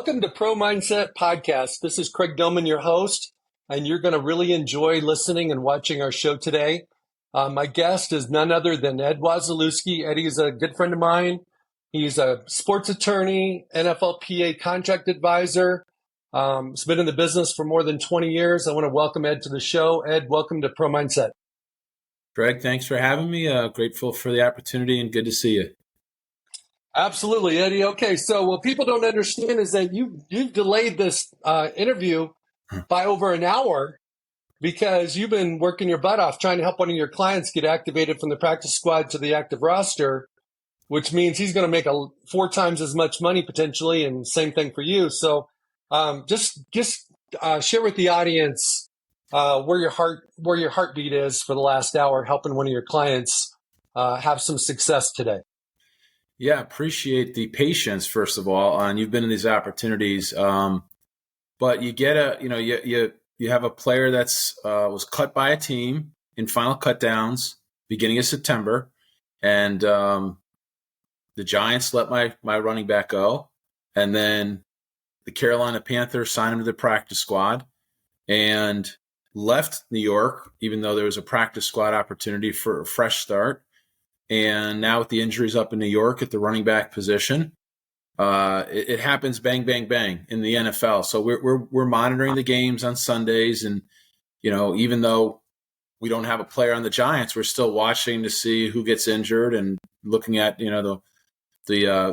Welcome to Pro Mindset Podcast. This is Craig Doman, your host, and you're going to really enjoy listening and watching our show today. My guest is none other than Ed Wasielewski. Eddie's a good friend of mine. He's a sports attorney, NFLPA contract advisor. He's been in the business for more than 20 years. I want to welcome Ed to the show. Ed, welcome to Pro Mindset. Greg, thanks for having me. Grateful for the opportunity and good to see you. Absolutely, Eddie. Okay, so what people don't understand is that you've delayed this interview by over an hour because you've been working your butt off trying to help one of your clients get activated from the practice squad to the active roster, which means he's going to make 4 times as much money potentially, and same thing for you. So just share with the audience where your heartbeat is for the last hour, helping one of your clients have some success today. Yeah, appreciate the patience, first of all, and you've been in these opportunities. But you get you have a player that's was cut by a team in final cut downs beginning of September, and the Giants let my running back go, and then the Carolina Panthers signed him to the practice squad and left New York, even though there was a practice squad opportunity for a fresh start. And now with the injuries up in New York at the running back position, it happens bang, bang, bang in the NFL. So we're monitoring the games on Sundays, and even though we don't have a player on the Giants, we're still watching to see who gets injured and looking at the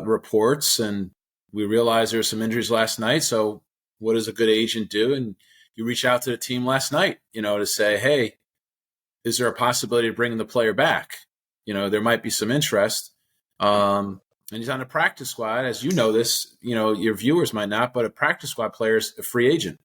reports. And we realized there were some injuries last night. So what does a good agent do? And you reach out to the team last night, to say, hey, is there a possibility of bringing the player back? There might be some interest. And he's on a practice squad. As you know this, your viewers might not, but a practice squad player is a free agent.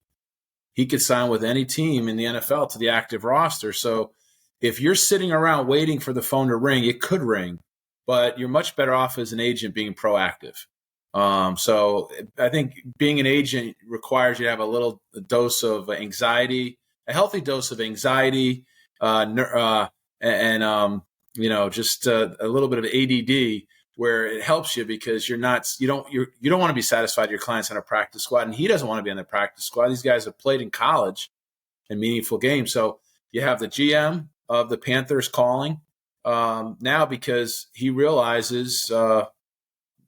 He could sign with any team in the NFL to the active roster. So if you're sitting around waiting for the phone to ring, it could ring, but you're much better off as an agent being proactive. So I think being an agent requires you to have a little dose of anxiety, a healthy dose of anxiety, just a little bit of ADD, where it helps you because you don't want to be satisfied your client's on a practice squad, and he doesn't want to be on the practice squad. These guys have played in college in meaningful games. So you have the GM of the Panthers calling now because he realizes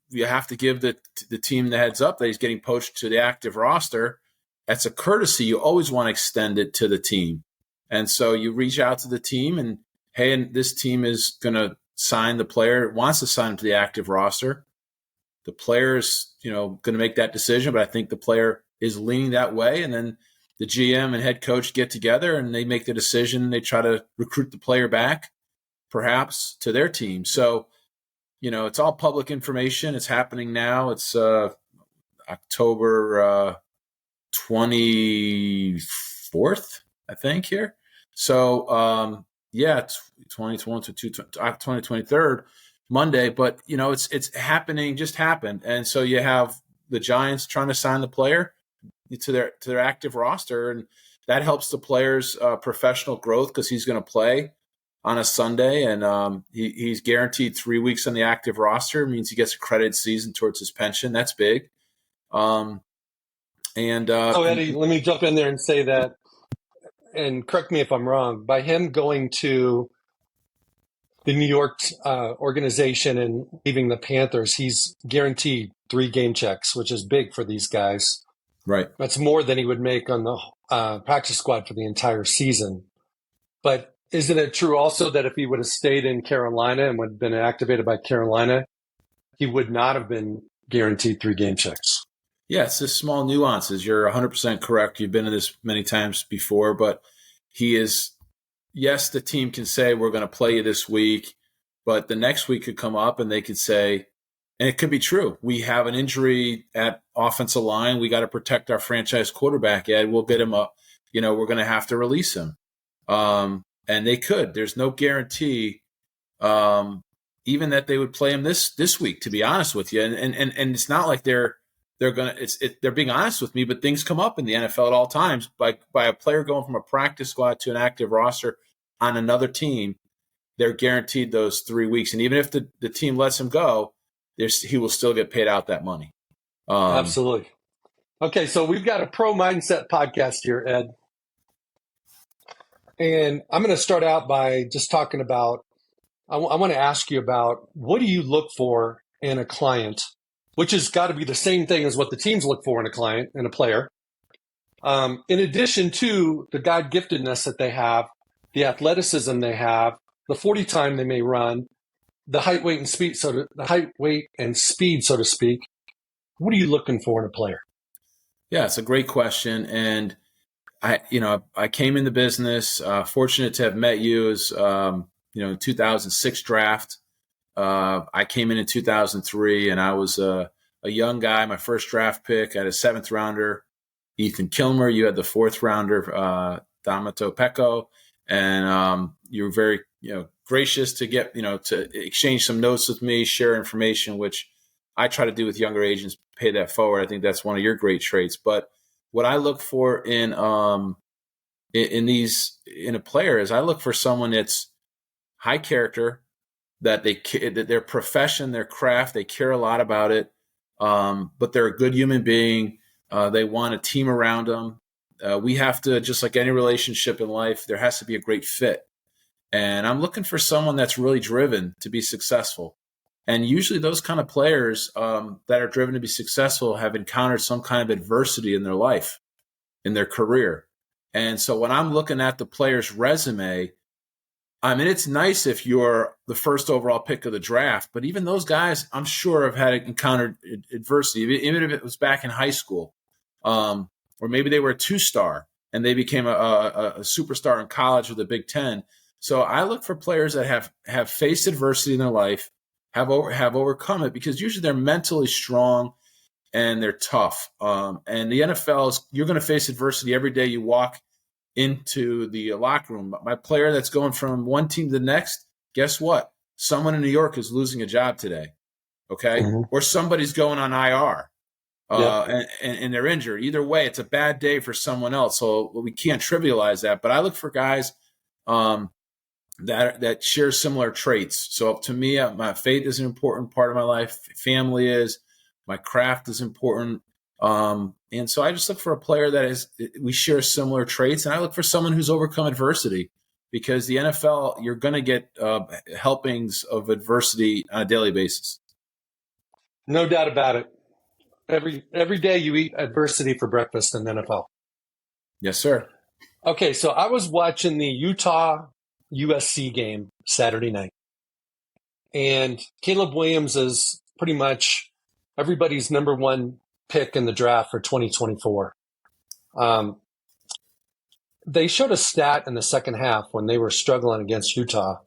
you have to give the team the heads up that he's getting poached to the active roster. That's a courtesy. You always want to extend it to the team. And so you reach out to the team and, hey, and this team is going to sign the player, wants to sign him to the active roster. The player's, going to make that decision, but I think the player is leaning that way. And then the GM and head coach get together and they make the decision. They try to recruit the player back, perhaps, to their team. So, it's all public information. It's happening now. It's October 24th, I think, here. So, 2023 Monday, but it's happening, just happened. And so you have the Giants trying to sign the player to their active roster, and that helps the player's professional growth because he's going to play on a Sunday, and he's guaranteed 3 weeks on the active roster. It means he gets a credit season towards his pension. That's big. So Eddie, let me jump in there and say that, and correct me if I'm wrong, by him going to the New York organization and leaving the Panthers, he's guaranteed 3 game checks, which is big for these guys. Right. That's more than he would make on the practice squad for the entire season. But isn't it true also that if he would have stayed in Carolina and would have been activated by Carolina, he would not have been guaranteed 3 game checks? Yeah, it's just small nuances. You're 100% correct. You've been in this many times before, but he is, yes, the team can say, we're going to play you this week, but the next week could come up and they could say, and it could be true, we have an injury at offensive line. We got to protect our franchise quarterback, Ed. We'll get him up. We're going to have to release him. And they could. There's no guarantee even that they would play him this week, to be honest with you. And it's not like they're being honest with me, but things come up in the NFL at all times by a player going from a practice squad to an active roster on another team. They're guaranteed those 3 weeks. And even if the team lets him go, he will still get paid out that money. Absolutely. Okay, so we've got a pro mindset podcast here, Ed. And I'm going to start out by just talking about, I want to ask you about what do you look for in a client, which has got to be the same thing as what the teams look for in a client and a player. In addition to the God giftedness that they have, the athleticism they have, the 40 time they may run, the height, weight, and speed, so to speak. What are you looking for in a player? Yeah, it's a great question. And I came in the business, fortunate to have met you as, 2006 draft. I came in 2003 and I was a young guy, my first draft pick. I had a 7th rounder, Ethan Kilmer. You had the 4th rounder, Damato Pecco. And you were very, gracious to get, to exchange some notes with me, share information, which I try to do with younger agents, pay that forward. I think that's one of your great traits. But what I look for in a player is I look for someone that's high character, that that their profession, their craft, they care a lot about it, but they're a good human being. They want a team around them. We have to, just like any relationship in life, there has to be a great fit. And I'm looking for someone that's really driven to be successful. And usually those kind of players that are driven to be successful have encountered some kind of adversity in their life, in their career. And so when I'm looking at the player's resume, I mean, it's nice if you're the first overall pick of the draft, but even those guys, I'm sure, have had encountered adversity, even if it was back in high school, or maybe they were a 2-star and they became a superstar in college with the Big Ten. So I look for players that have faced adversity in their life, have overcome it, because usually they're mentally strong and they're tough. And the NFL you're going to face adversity every day you walk into the locker room. My player that's going from one team to the next, guess what? Someone in New York is losing a job today, okay? Mm-hmm. Or somebody's going on IR and they're injured. Either way, it's a bad day for someone else. So we can't trivialize that. But I look for guys that share similar traits. So to me, my faith is an important part of my life. Family is. My craft is important. And so I just look for a player we share similar traits. And I look for someone who's overcome adversity, because the NFL, you're going to get helpings of adversity on a daily basis. No doubt about it. Every day you eat adversity for breakfast in the NFL. Yes, sir. Okay, so I was watching the Utah USC game Saturday night. And Caleb Williams is pretty much everybody's number one pick in the draft for 2024. They showed a stat in the second half when they were struggling against Utah,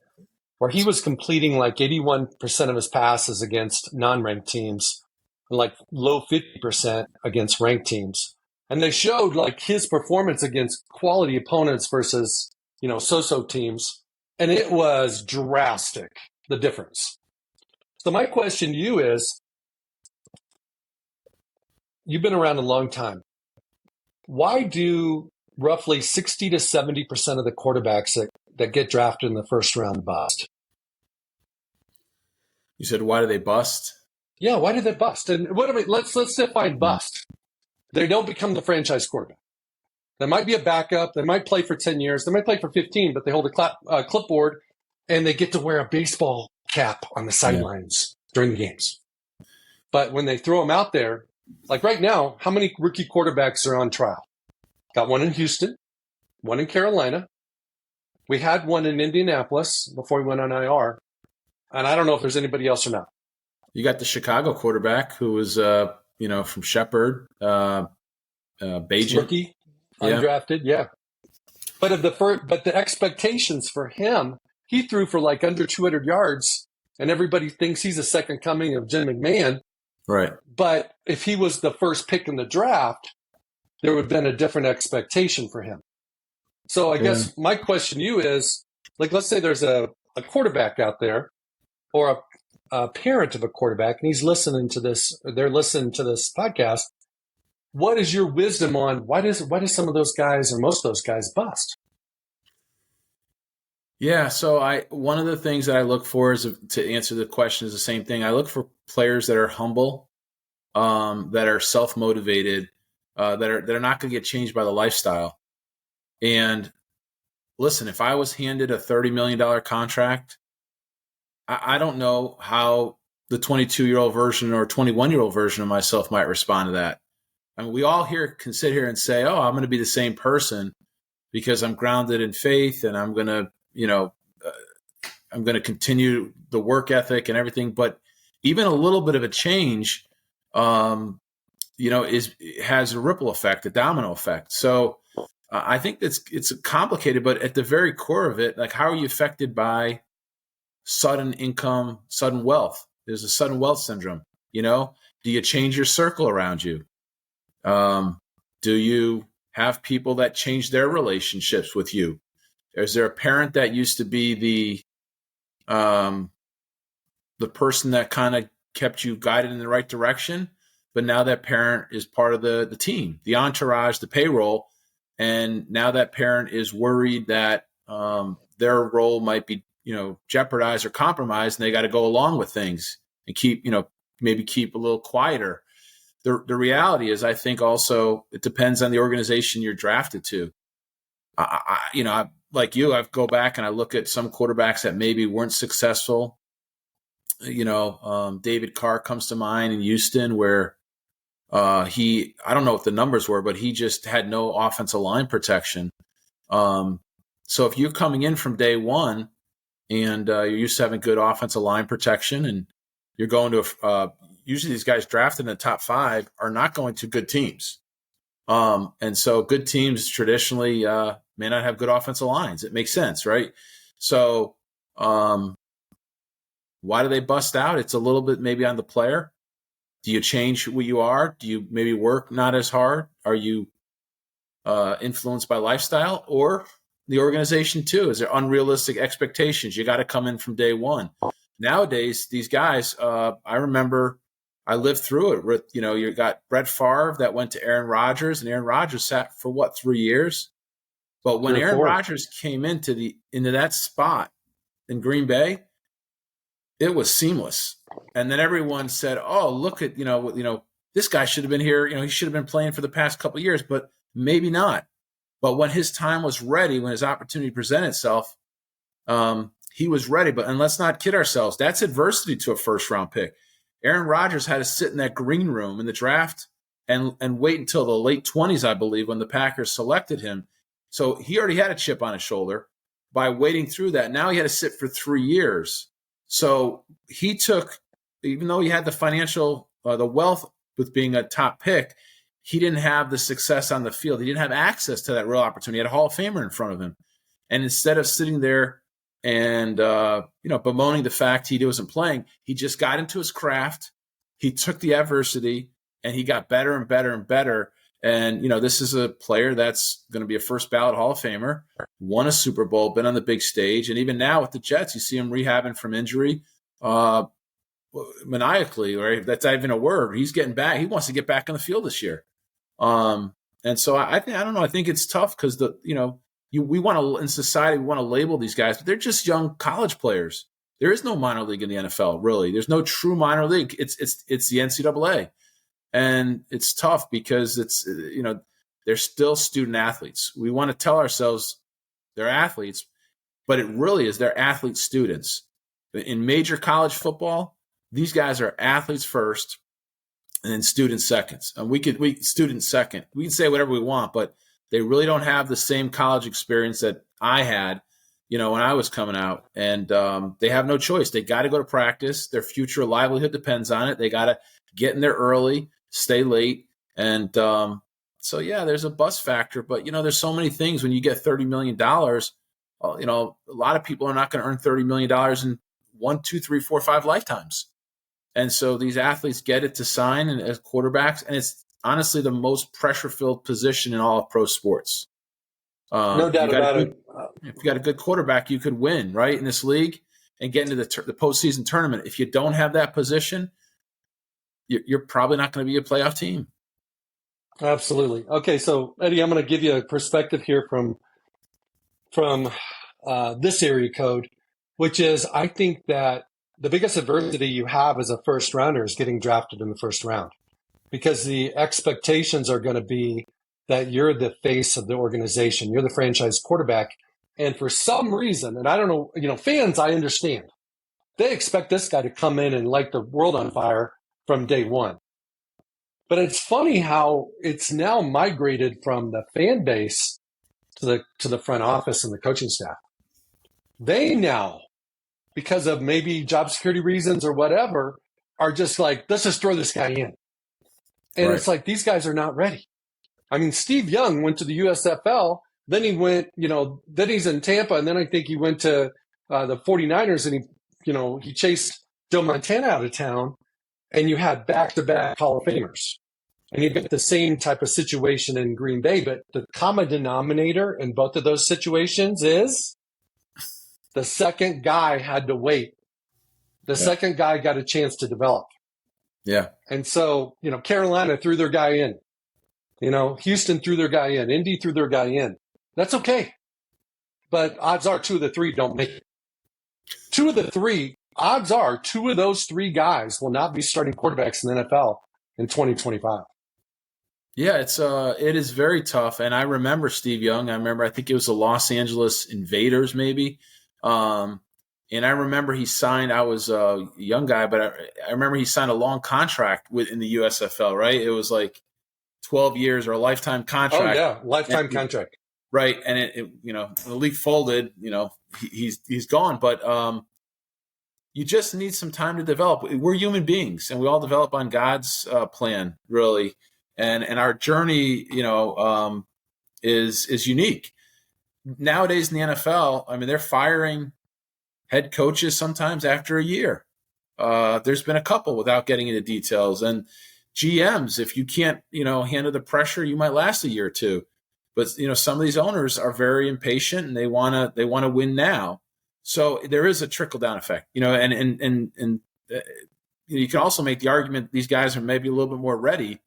where he was completing like 81% of his passes against non-ranked teams, and like low 50% against ranked teams. And they showed like his performance against quality opponents versus, so-so teams. And it was drastic, the difference. So my question to you is, you've been around a long time. Why do roughly 60 to 70% of the quarterbacks that get drafted in the first round bust? You said, why do they bust? Yeah, why do they bust? And let's define bust. They don't become the franchise quarterback. They might be a backup. They might play for 10 years. They might play for 15, but they hold a clipboard and they get to wear a baseball cap on the sidelines during the games. But when they throw them out there, like right now, how many rookie quarterbacks are on trial? Got one in Houston, one in Carolina. We had one in Indianapolis before we went on IR. And I don't know if there's anybody else or not. You got the Chicago quarterback who was, from Shepherd, Bajan. Rookie, undrafted, yeah. But the expectations for him, he threw for like under 200 yards, and everybody thinks he's a second coming of Jim McMahon. Right. But if he was the first pick in the draft, there would have been a different expectation for him. So I guess my question to you is, like, let's say there's a quarterback out there, or a parent of a quarterback, and he's listening to this, they're listening to this podcast. What is your wisdom on why does some of those guys, or most of those guys, bust? Yeah, so one of the things that I look for is, to answer the question, is the same thing. I look for players that are humble, that are self-motivated, that are not going to get changed by the lifestyle. And listen, if I was handed a $30 million contract, I don't know how the 22-year-old version or 21-year-old version of myself might respond to that. I mean, we all here can sit here and say, "Oh, I'm going to be the same person because I'm grounded in faith, and I'm going to, I'm going to continue the work ethic and everything." But even a little bit of a change, has a ripple effect, a domino effect. So I think it's complicated, but at the very core of it, like, how are you affected by sudden income, sudden wealth? There's a sudden wealth syndrome. Do you change your circle around you? Do you have people that change their relationships with you? Is there a parent that used to be the person that kind of kept you guided in the right direction, but now that parent is part of the team, the entourage, the payroll, and now that parent is worried that their role might be jeopardized or compromised, and they got to go along with things and maybe keep a little quieter. The reality is, I think also it depends on the organization you're drafted to. Like you, I go back and I look at some quarterbacks that maybe weren't successful. David Carr comes to mind in Houston, where I don't know what the numbers were, but he just had no offensive line protection. So if you're coming in from day one and you're used to having good offensive line protection, and you're going to usually these guys drafted in the top 5 are not going to good teams. And so good teams traditionally may not have good offensive lines. It makes sense, right? So why do they bust out? It's a little bit maybe on the player. Do you change who you are? Do you maybe work not as hard? Are you influenced by lifestyle, or the organization too? Is there unrealistic expectations? You got to come in from day one. Nowadays, these guys, I remember I lived through it. You got Brett Favre that went to Aaron Rodgers, and Aaron Rodgers sat for 3 years? But when Aaron Rodgers came into that spot in Green Bay, it was seamless. And then everyone said, "Oh, look at this guy should have been here. He should have been playing for the past couple of years, but maybe not." But when his time was ready, when his opportunity presented itself, he was ready. And let's not kid ourselves. That's adversity to a first-round pick. Aaron Rodgers had to sit in that green room in the draft and wait until the late 20s, I believe, when the Packers selected him. So he already had a chip on his shoulder by waiting through that. Now he had to sit for 3 years. So he took, even though he had the financial, the wealth with being a top pick, he didn't have the success on the field. He didn't have access to that real opportunity. He had a Hall of Famer in front of him. And instead of sitting there and, bemoaning the fact he wasn't playing, he just got into his craft. He took the adversity and he got better and better and better. And, this is a player that's going to be a first ballot Hall of Famer, won a Super Bowl, been on the big stage. And even now with the Jets, you see him rehabbing from injury maniacally, right? That's not even a word. He's getting back. He wants to get back on the field this year. And so I don't know. I think it's tough because we want to, in society, we want to label these guys, but they're just young college players. There is no minor league in the NFL, really. There's no true minor league. It's the NCAA. And it's tough because they're still student athletes. We want to tell ourselves they're athletes, but it really is they're athlete students. In major college football, these guys are athletes first and then students seconds. And we students second. We can say whatever we want, but they really don't have the same college experience that I had, when I was coming out. And they have no choice. They got to go to practice. Their future livelihood depends on it. They got to get in there early, stay late. And there's a bust factor. But, there's so many things when you get $30 million, a lot of people are not going to earn $30 million in 1, 2, 3, 4, 5 lifetimes. And so these athletes get it to sign as quarterbacks. And it's honestly the most pressure-filled position in all of pro sports. No doubt about it. If you got a good quarterback, you could win, right, in this league and get into the postseason tournament. If you don't have that position, you're probably not going to be a playoff team. Absolutely. Okay, so Eddie, I'm going to give you a perspective here from this area code, which is I think that the biggest adversity you have as a first rounder is getting drafted in the first round. because the expectations are going to be that you're the face of the organization, you're the franchise quarterback. And for some reason, and I don't know, fans, I understand, they expect this guy to come in and light the world on fire from day one. But it's funny how it's now migrated from the fan base to the front office and the coaching staff. They now, because of maybe job security reasons or whatever, are just like, let's just throw this guy in. And Right. it's like, these guys are not ready. I mean, Steve Young went to the USFL, then he went, then he's in Tampa, and then I think he went to the 49ers, and he chased Joe Montana out of town, and you had back-to-back Hall of Famers. And you get the same type of situation in Green Bay, but the common denominator in both of those situations is the second guy had to wait. The second guy got a chance to develop. Yeah. And so, Carolina threw their guy in. Houston threw their guy in. Indy threw their guy in. That's okay. But odds are 2 of the 3 don't make it. 2 of the 3, odds are 2 of those 3 guys will not be starting quarterbacks in the NFL in 2025. Yeah, it is very tough. And I remember Steve Young. I think it was the Los Angeles Invaders, maybe. And I remember he signed, I was a young guy, but I remember he signed a long contract in the USFL, right? It was like 12 years or a lifetime contract. Oh, yeah, lifetime contract. Right. And the league folded, he's gone. But you just need some time to develop. We're human beings, and we all develop on God's plan, really. And our journey, is unique. Nowadays in the NFL, I mean, they're firing head coaches sometimes after a year. There's been a couple without getting into details. And GMs, if you can't, handle the pressure, you might last a year or two. But some of these owners are very impatient, and they want to win now. So there is a trickle down effect, and you can also make the argument these guys are maybe a little bit more ready.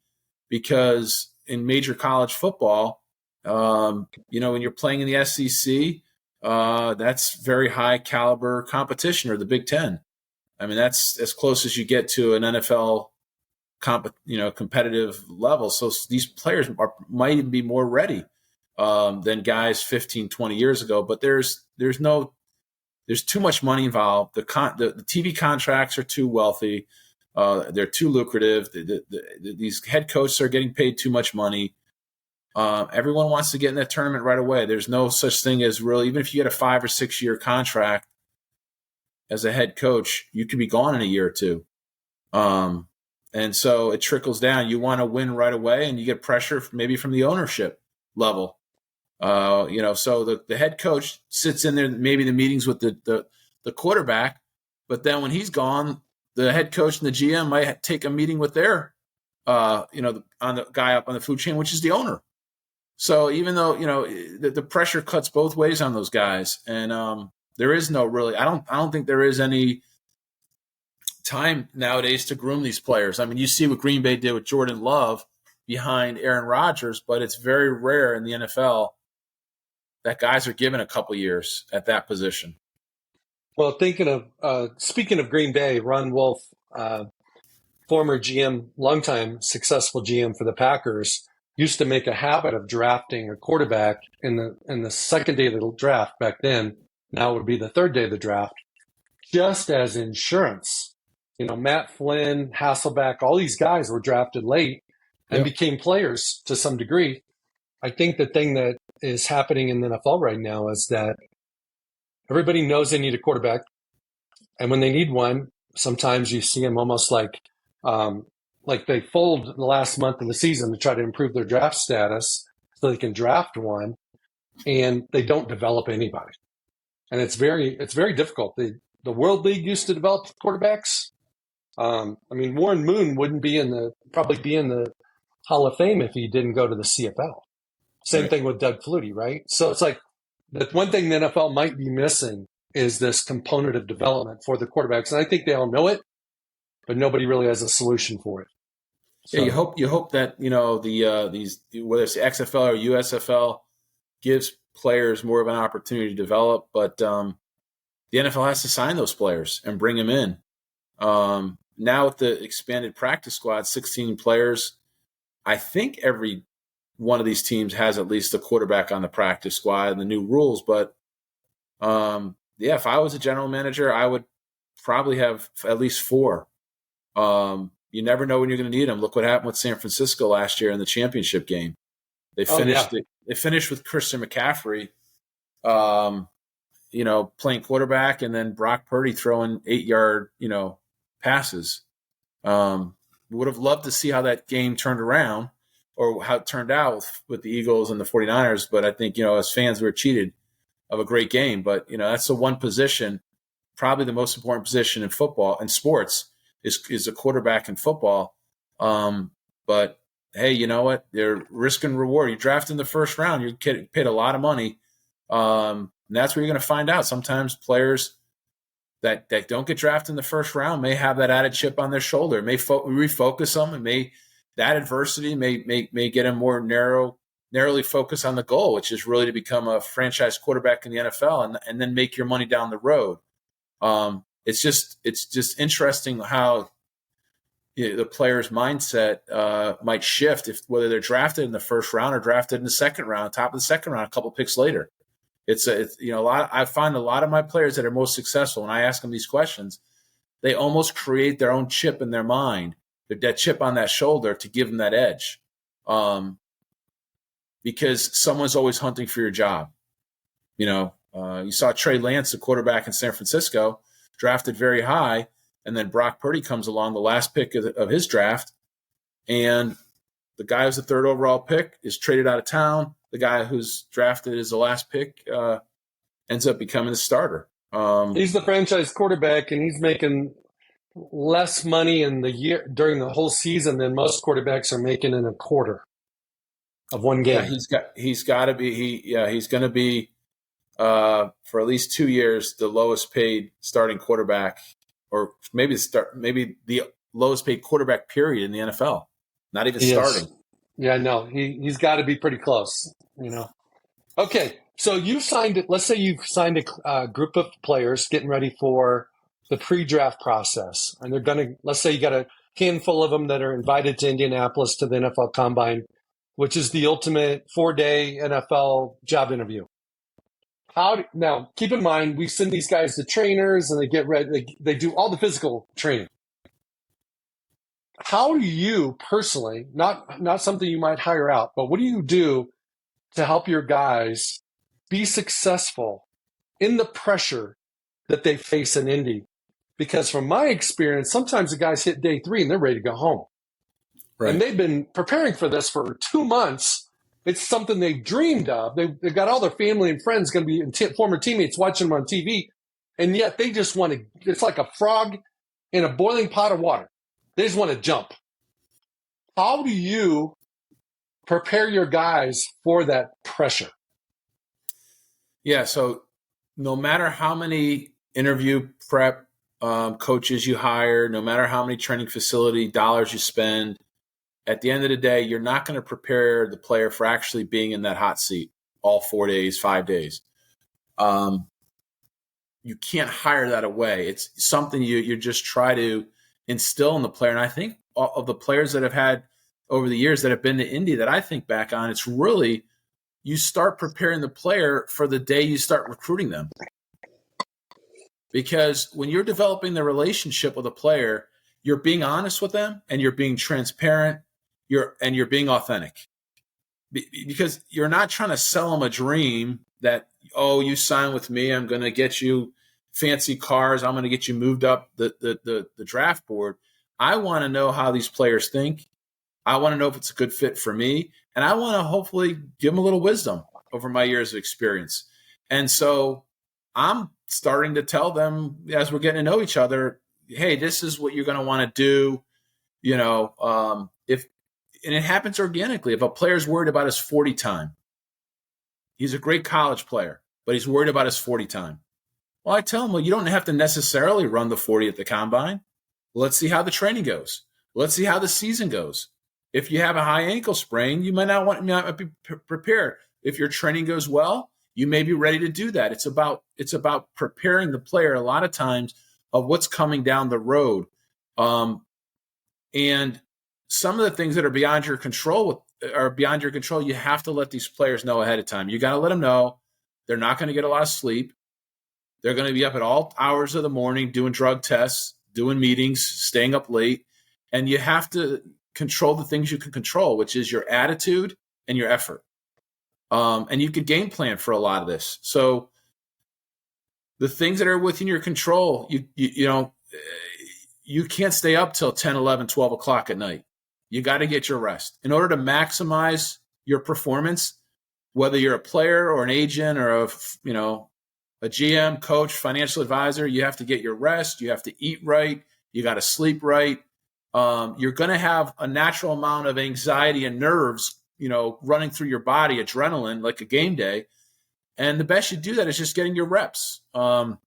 Because in major college football, when you're playing in the SEC, that's very high caliber competition, or the Big Ten. I mean, that's as close as you get to an NFL competitive level. So these players might even be more ready than guys 15, 20 years ago. But there's too much money involved. The TV contracts are too wealthy. They're too lucrative. These head coaches are getting paid too much money. Everyone wants to get in that tournament right away. There's no such thing as really, even if you get a 5 or 6 year contract as a head coach, you could be gone in a year or two. And so it trickles down. You want to win right away, and you get pressure maybe from the ownership level. So the head coach sits in there, maybe the meetings with the quarterback, but then when he's gone, the head coach and the GM might take a meeting with their, on the guy up on the food chain, which is the owner. So even though, the pressure cuts both ways on those guys, and there is no really, I don't think there is any time nowadays to groom these players. I mean, you see what Green Bay did with Jordan Love behind Aaron Rodgers, but it's very rare in the NFL that guys are given a couple years at that position. Well, speaking of Green Bay, Ron Wolf, former GM, longtime successful GM for the Packers, used to make a habit of drafting a quarterback in the second day of the draft back then. Now it would be the third day of the draft, just as insurance. Matt Flynn, Hasselbeck, all these guys were drafted late and became players to some degree. I think the thing that is happening in the NFL right now is that everybody knows they need a quarterback. And when they need one, sometimes you see them almost like they fold the last month of the season to try to improve their draft status so they can draft one, and they don't develop anybody. And it's very difficult. The World League used to develop quarterbacks. Warren Moon wouldn't probably be in the Hall of Fame if he didn't go to the CFL. Same thing with Doug Flutie, right? So it's like the one thing the NFL might be missing is this component of development for the quarterbacks. And I think they all know it, but nobody really has a solution for it. So, yeah, you hope that these, whether it's the XFL or USFL, gives players more of an opportunity to develop. But the NFL has to sign those players and bring them in. now with the expanded practice squad, 16 players, I think every one of these teams has at least a quarterback on the practice squad and the new rules. But if I was a general manager, I would probably have at least 4. You never know when you're going to need them. Look what happened with San Francisco last year in the championship game. They finished. They finished with Christian McCaffrey, playing quarterback, and then Brock Purdy throwing 8-yard, passes. Would have loved to see how that game turned around or how it turned out with the Eagles and the 49ers. But I think, as fans, we were cheated of a great game. But, that's the one position, probably the most important position in football and sports is a quarterback in football. But hey, you know what? They're risk and reward. You draft in the first round, you're paid a lot of money. And that's where you're going to find out. Sometimes players that don't get drafted in the first round may have that added chip on their shoulder. It may refocus them. That adversity may get them more narrowly focused on the goal, which is really to become a franchise quarterback in the NFL and then make your money down the road. It's just interesting how the player's mindset might shift whether they're drafted in the first round or drafted in the second round, top of the second round, a couple picks later. It's a lot. I find a lot of my players that are most successful, when I ask them these questions, they almost create their own chip in their mind, that chip on that shoulder to give them that edge, because someone's always hunting for your job. You saw Trey Lance, the quarterback in San Francisco, drafted very high, and then Brock Purdy comes along, the last pick of his draft, and the guy who's the third overall pick is traded out of town. The guy who's drafted as the last pick ends up becoming the starter. He's the franchise quarterback, and he's making less money in the year during the whole season than most quarterbacks are making in a quarter of one game. Yeah, he's got to be he's going to be for at least 2 years the lowest paid starting quarterback, or maybe the lowest paid quarterback period in the NFL. Not even starting. Yeah, no, he's got to be pretty close. Okay, so you signed it. Let's say you've signed a group of players getting ready for the pre-draft process, and they're going to. Let's say you got a handful of them that are invited to Indianapolis to the NFL Combine, which is the ultimate 4-day NFL job interview. Now, keep in mind, we send these guys to trainers, and they get ready. They do all the physical training. How do you personally, not something you might hire out, but what do you do to help your guys be successful in the pressure that they face in Indy? Because from my experience, sometimes the guys hit day 3 and they're ready to go home. Right. And they've been preparing for this for 2 months. It's something they've dreamed of. They've got all their family and friends going to be former teammates watching them on TV. And yet they just want to, it's like a frog in a boiling pot of water. They just want to jump. How do you prepare your guys for that pressure? Yeah, so no matter how many interview prep coaches you hire, no matter how many training facility dollars you spend, at the end of the day, you're not going to prepare the player for actually being in that hot seat all 4 days, 5 days. You can't hire that away. It's something you just try to instill in the player. And I think of the players that have had over the years that have been to Indy that I think back on, it's really you start preparing the player for the day you start recruiting them. Because when you're developing the relationship with a player, you're being honest with them and you're being transparent, you're being authentic. Because you're not trying to sell them a dream that, oh, you sign with me, I'm going to get you fancy cars, I'm going to get you moved up the draft board. I want to know how these players think. I want to know if it's a good fit for me. And I want to hopefully give them a little wisdom over my years of experience. And so I'm starting to tell them as we're getting to know each other, hey, this is what you're going to want to do. And it happens organically. If a player's worried about his 40 time, he's a great college player, but he's worried about his 40 time. Well, I tell him, well, you don't have to necessarily run the 40 at the combine. Let's see how the training goes. Let's see how the season goes. If you have a high ankle sprain, you might not be prepared. If your training goes well, you may be ready to do that. It's about preparing the player a lot of times of what's coming down the road. And some of the things that are beyond your control You have to let these players know ahead of time. You got to let them know they're not going to get a lot of sleep. They're going to be up at all hours of the morning doing drug tests, doing meetings, staying up late. And you have to control the things you can control, which is your attitude and your effort. And you could game plan for a lot of this. So the things that are within your control, you can't stay up till 10, 11, 12 o'clock at night. You got to get your rest. In order to maximize your performance, whether you're a player or an agent or a GM, coach, financial advisor, you have to get your rest. You have to eat right. You got to sleep right. You're going to have a natural amount of anxiety and nerves, running through your body, adrenaline, like a game day. And the best you do that is just getting your reps and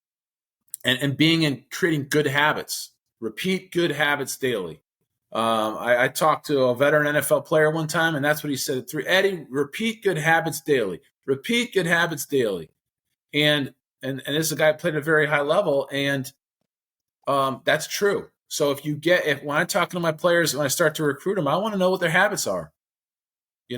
being and creating good habits. Repeat good habits daily. I talked to a veteran NFL player one time, and that's what he said. Eddie, repeat good habits daily. Repeat good habits daily. And this is a guy who played at a very high level, and that's true. So when I'm talking to my players, when I start to recruit them, I want to know what their habits are.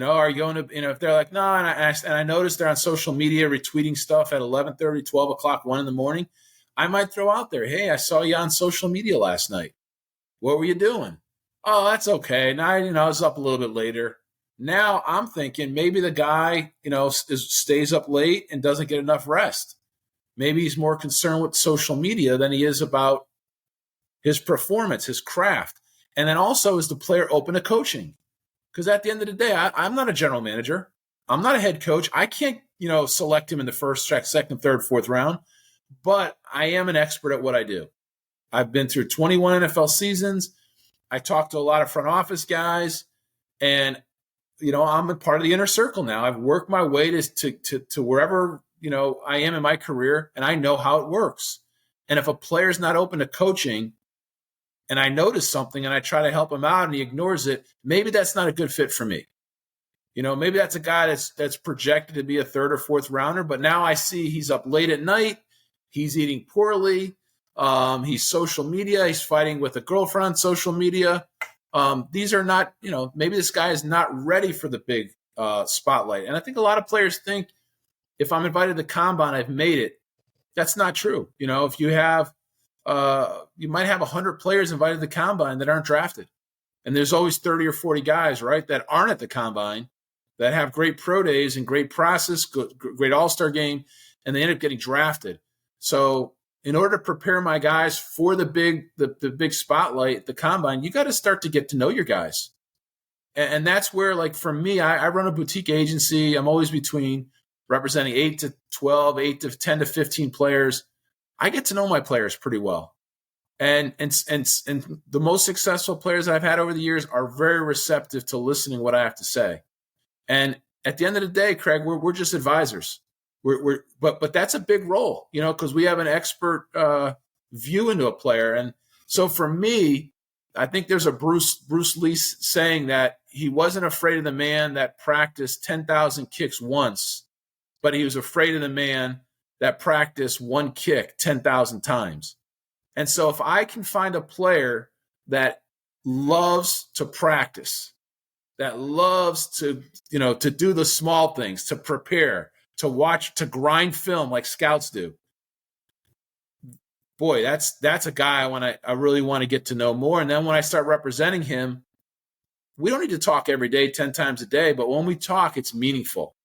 Are you going to, if they're like, no, and I notice they're on social media retweeting stuff at 11:30, 12 o'clock, 1 in the morning, I might throw out there, hey, I saw you on social media last night. What were you doing? Oh, that's okay. Now, I was up a little bit later. Now I'm thinking maybe the guy, stays up late and doesn't get enough rest. Maybe he's more concerned with social media than he is about his performance, his craft. And then also, is the player open to coaching? Because at the end of the day, I'm not a general manager. I'm not a head coach. I can't, select him in the first, second, third, fourth round. But I am an expert at what I do. I've been through 21 NFL seasons. I talk to a lot of front office guys, and I'm a part of the inner circle now. I've worked my way to wherever I am in my career, and I know how it works. And if a player's not open to coaching, and I notice something and I try to help him out and he ignores it, maybe that's not a good fit for me. Maybe that's a guy that's projected to be a third or fourth rounder, but now I see he's up late at night, he's eating poorly. He's social media. He's fighting with a girlfriend on social media. These are not, maybe this guy is not ready for the big spotlight. And I think a lot of players think if I'm invited to the combine, I've made it. That's not true. If you have, you might have 100 players invited to the combine that aren't drafted. And there's always 30 or 40 guys, right, that aren't at the combine that have great pro days and great process, great all-star game, and they end up getting drafted. So in order to prepare my guys for the big spotlight, the combine, you got to start to get to know your guys. And that's where, like, for me, I run a boutique agency. I'm always between representing 8 to 12, 8 to 10 to 15 players. I get to know my players pretty well. And the most successful players I've had over the years are very receptive to listening to what I have to say. And at the end of the day, Craig, we're just advisors. But that's a big role, because we have an expert view into a player. And so for me, I think there's a Bruce Lee saying that he wasn't afraid of the man that practiced 10,000 kicks once, but he was afraid of the man that practiced one kick 10,000 times. And so if I can find a player that loves to practice, that loves to do the small things, to prepare, to watch, to grind film like scouts do, boy, that's a guy I really want to get to know more. And then when I start representing him, we don't need to talk every day, 10 times a day, but when we talk, it's meaningful.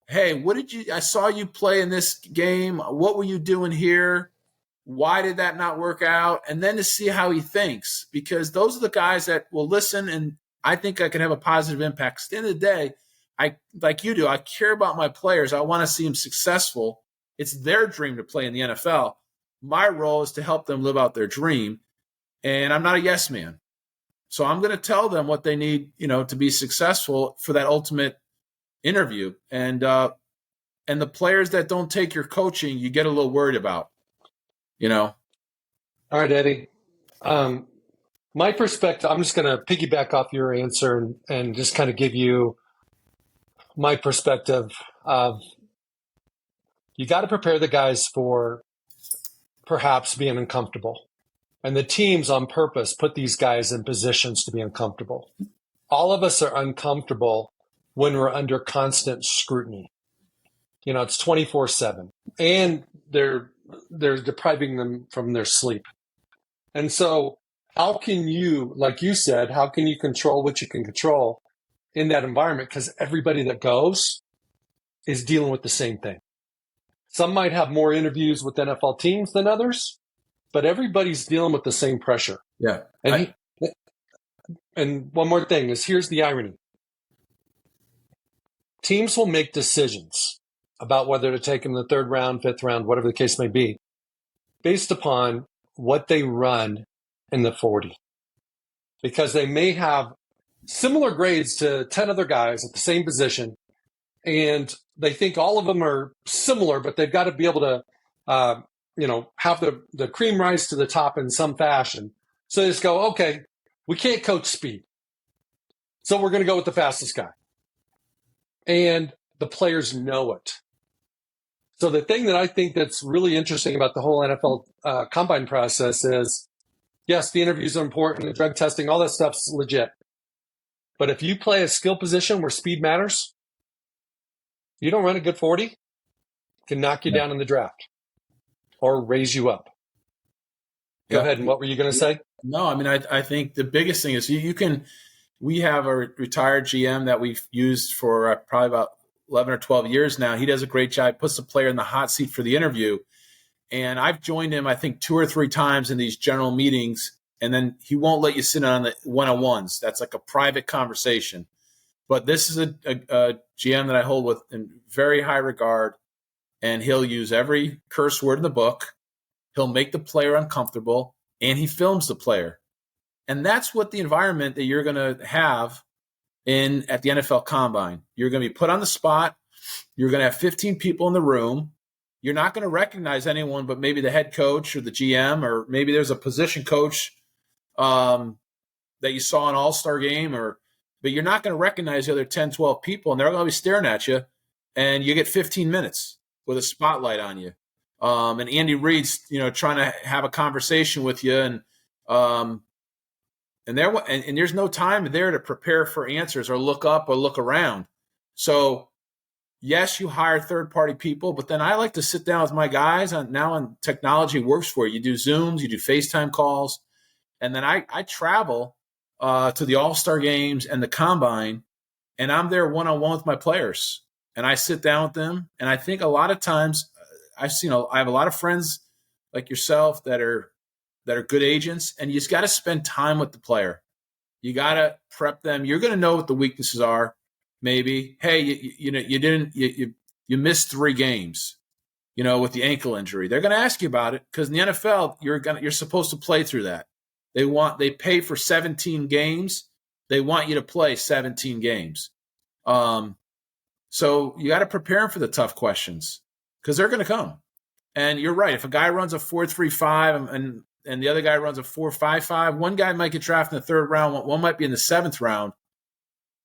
Hey, I saw you play in this game. What were you doing here? Why did that not work out? And then to see how he thinks, because those are the guys that will listen, and I think I can have a positive impact. 'Cause at the end of the day, like you do, I care about my players. I want to see them successful. It's their dream to play in the NFL. My role is to help them live out their dream. And I'm not a yes man. So I'm going to tell them what they need, to be successful for that ultimate interview. And the players that don't take your coaching, you get a little worried about, All right, Eddie. My perspective, I'm just going to piggyback off your answer and just kind of give you my perspective of, you got to prepare the guys for perhaps being uncomfortable. And the teams on purpose put these guys in positions to be uncomfortable. All of us are uncomfortable when we're under constant scrutiny. It's 24/7, and they're depriving them from their sleep. And so how can you, like you said, how can you control what you can control in that environment? Because everybody that goes is dealing with the same thing. Some might have more interviews with NFL teams than others, but everybody's dealing with the same pressure. Yeah. And one more thing is, here's the irony. Teams will make decisions about whether to take in the 3rd round, 5th round, whatever the case may be, based upon what they run in the 40. Because they may have similar grades to 10 other guys at the same position, and they think all of them are similar, but they've got to be able to, have the cream rise to the top in some fashion. So they just go, okay, we can't coach speed, so we're going to go with the fastest guy. And the players know it. So the thing that I think that's really interesting about the whole NFL combine process is, yes, the interviews are important, the drug testing, all that stuff's legit. But if you play a skill position where speed matters, you don't run a good 40, it can knock you down in the draft or raise you up. Go ahead. And what were you going to say? No, I mean, I think the biggest thing is we have a retired GM that we've used for probably about 11 or 12 years now. He does a great job, puts the player in the hot seat for the interview. And I've joined him, I think, 2 or 3 times in these general meetings, and then he won't let you sit on the one-on-ones. That's like a private conversation. But this is a GM that I hold with in very high regard, and he'll use every curse word in the book. He'll make the player uncomfortable, and he films the player. And that's what the environment that you're going to have at the NFL Combine. You're going to be put on the spot. You're going to have 15 people in the room. You're not going to recognize anyone but maybe the head coach or the GM, or maybe there's a position coach that you saw in All-Star game, but you're not going to recognize the other 10, 12 people, and they're going to be staring at you, and you get 15 minutes with a spotlight on you. And Andy Reid's, trying to have a conversation with you, and there's no time there to prepare for answers or look up or look around. So yes, you hire third-party people, but then I like to sit down with my guys on technology works for you. You do Zooms, you do FaceTime calls, and then I travel to the All-Star games and the Combine, and I'm there one-on-one with my players, and I sit down with them. And I think a lot of times I have a lot of friends like yourself that are good agents, and you just got to spend time with the player. You got to prep them. You're going to know what the weaknesses are. Maybe, hey, you missed 3 games, with the ankle injury. They're going to ask you about it, because in the NFL, you're supposed to play through that. They pay for 17 games. They want you to play 17 games. So you got to prepare them for the tough questions, because they're going to come. And you're right. If a guy runs a 4.35 and the other guy runs a 4.55, one guy might get drafted in the 3rd round, one might be in the 7th round,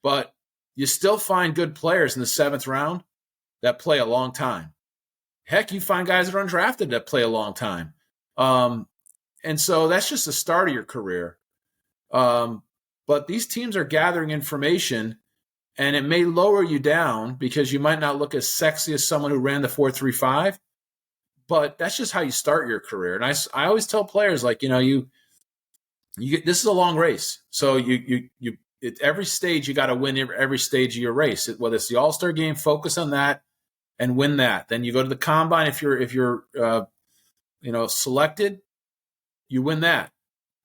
but you still find good players in the 7th round that play a long time. Heck, you find guys that are undrafted that play a long time. And so that's just the start of your career. But these teams are gathering information, and it may lower you down because you might not look as sexy as someone who ran the 4.35, but that's just how you start your career. And I always tell players, like, you get, this is a long race. So at every stage, you got to win every stage of your race. Whether it's the All-Star game, focus on that and win that. Then you go to the Combine. If you're selected, you win that.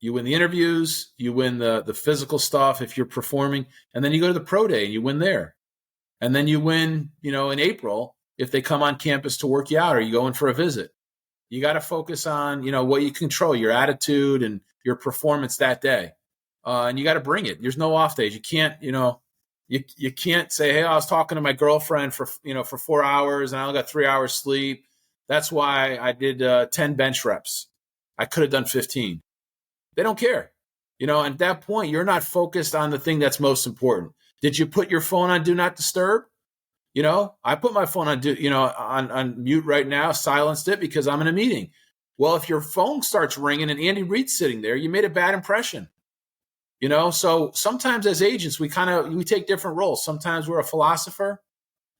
You win the interviews, you win the physical stuff if you're performing, and then you go to the pro day and you win there. And then you win, in April if they come on campus to work you out or you go in for a visit. You got to focus on, what you control, your attitude and your performance that day. And you got to bring it. There's no off days. You can't, you can't say, hey, I was talking to my girlfriend for 4 hours and I only got 3 hours sleep. That's why I did 10 bench reps. I could have done 15. They don't care. And at that point, you're not focused on the thing that's most important. Did you put your phone on Do Not Disturb? I put my phone on on mute right now, silenced it because I'm in a meeting. Well, if your phone starts ringing and Andy Reid's sitting there, you made a bad impression. So sometimes as agents, we take different roles. Sometimes we're a philosopher.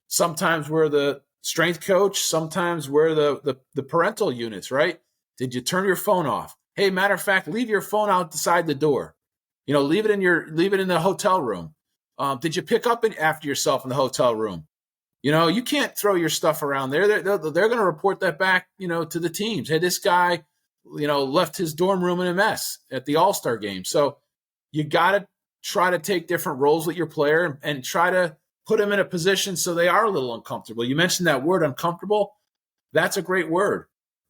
Sometimes we're the strength coach. Sometimes we're the parental units, right? Did you turn your phone off? Hey, matter of fact, leave your phone outside the door. Leave it in the hotel room. Did you pick up after yourself in the hotel room? You can't throw your stuff around there. They're going to report that back, to the teams. Hey, this guy, left his dorm room in a mess at the All-Star game. So you got to try to take different roles with your player and try to put them in a position so they are a little uncomfortable. You mentioned that word uncomfortable. That's a great word.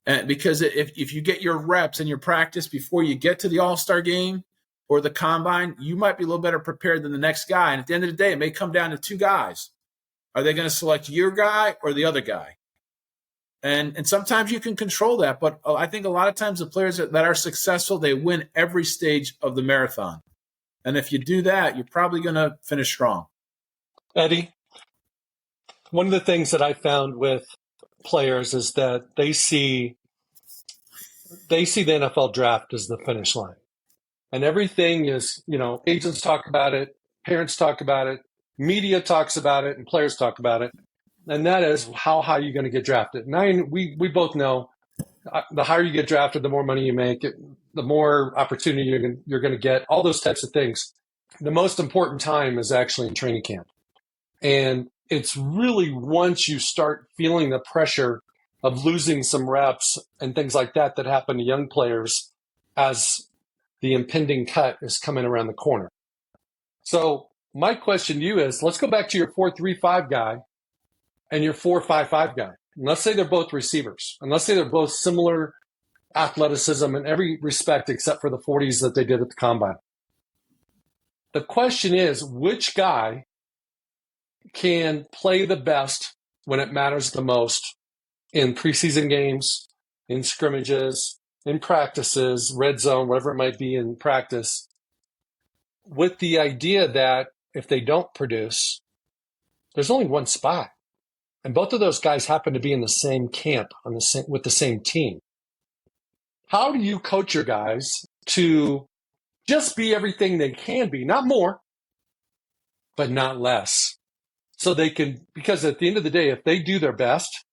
And because if you get your reps and your practice before you get to the All-Star game or the combine, you might be a little better prepared than the next guy. And at the end of the day, it may come down to two guys. Are they going to select your guy or the other guy? And sometimes you can control that. But I think a lot of times the players that are successful, they win every stage of the marathon. And if you do that, you're probably going to finish strong. Eddie, one of the things that I found with players is that they see the NFL draft as the finish line. And everything is, agents talk about it, parents talk about it, media talks about it, and players talk about it. And that is how high you're going to get drafted. And we both know the higher you get drafted, the more money you make, the more opportunity you're going to get, all those types of things. The most important time is actually in training camp. And it's really once you start feeling the pressure of losing some reps and things like that happen to young players as the impending cut is coming around the corner. So my question to you is, let's go back to your 4.35 guy and your 4.55 guy. And let's say they're both receivers. And let's say they're both similar athleticism in every respect except for the 40s that they did at the combine. The question is, which guy can play the best when it matters the most in preseason games, in scrimmages, in practices, red zone, whatever it might be in practice, with the idea that if they don't produce, there's only one spot. And both of those guys happen to be in the same camp with the same team. How do you coach your guys to just be everything they can be, not more, but not less? So they can, because at the end of the day, if they do their best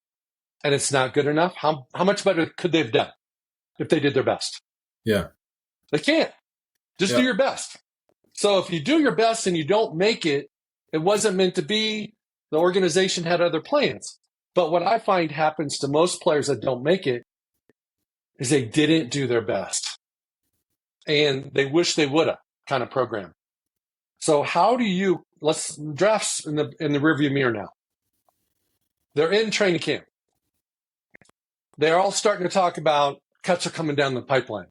and it's not good enough, how much better could they have done if they did their best? Yeah. They can't. Just do your best. So if you do your best and you don't make it, it wasn't meant to be. The organization had other plans. But what I find happens to most players that don't make it is they didn't do their best. And they wish they would have kind of program. So how do you, drafts in the rearview mirror now. They're in training camp. They're all starting to talk about cuts are coming down the pipeline.